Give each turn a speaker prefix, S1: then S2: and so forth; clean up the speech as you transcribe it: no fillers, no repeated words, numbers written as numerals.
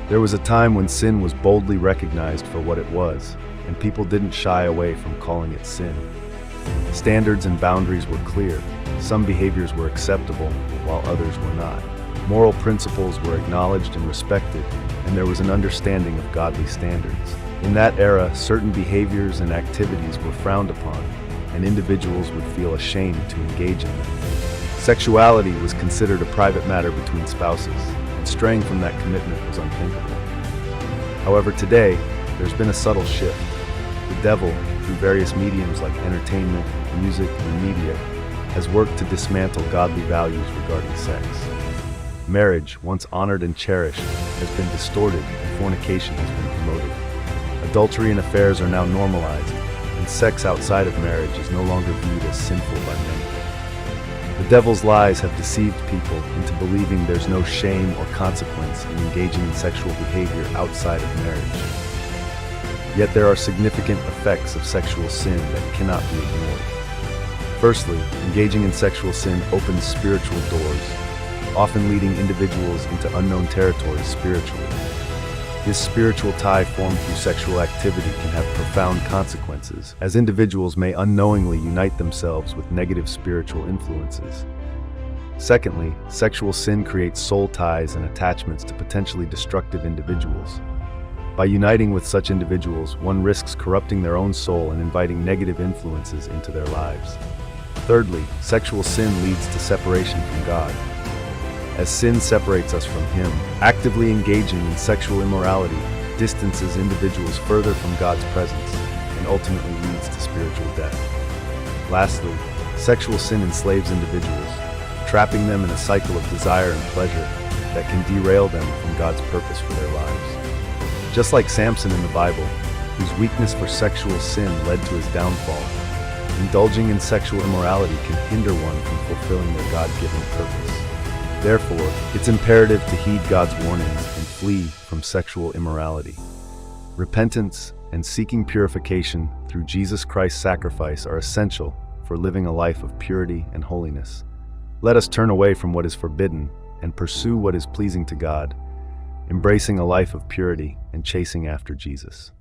S1: There was a time when sin was boldly recognized for what it was, and people didn't shy away from calling it sin. Standards and boundaries were clear. Some behaviors were acceptable, while others were not. Moral principles were acknowledged and respected, and there was an understanding of godly standards. In that era, certain behaviors and activities were frowned upon, and individuals would feel ashamed to engage in them. Sexuality was considered a private matter between spouses, and straying from that commitment was unthinkable. However, today, there's been a subtle shift. The devil, through various mediums like entertainment, music, and media, has worked to dismantle godly values regarding sex. Marriage, once honored and cherished, has been distorted and fornication has been promoted. Adultery and affairs are now normalized, and sex outside of marriage is no longer viewed as sinful by many. The devil's lies have deceived people into believing there's no shame or consequence in engaging in sexual behavior outside of marriage. Yet there are significant effects of sexual sin that cannot be ignored. Firstly, engaging in sexual sin opens spiritual doors, often leading individuals into unknown territories spiritually. This spiritual tie formed through sexual activity can have profound consequences, as individuals may unknowingly unite themselves with negative spiritual influences. Secondly, sexual sin creates soul ties and attachments to potentially destructive individuals. By uniting with such individuals, one risks corrupting their own soul and inviting negative influences into their lives. Thirdly, sexual sin leads to separation from God. As sin separates us from Him, actively engaging in sexual immorality distances individuals further from God's presence and ultimately leads to spiritual death. Lastly, sexual sin enslaves individuals, trapping them in a cycle of desire and pleasure that can derail them from God's purpose for their lives. Just like Samson in the Bible, whose weakness for sexual sin led to his downfall, indulging in sexual immorality can hinder one from fulfilling their God-given purpose. Therefore, it's imperative to heed God's warnings and flee from sexual immorality. Repentance and seeking purification through Jesus Christ's sacrifice are essential for living a life of purity and holiness. Let us turn away from what is forbidden and pursue what is pleasing to God, embracing a life of purity and chasing after Jesus.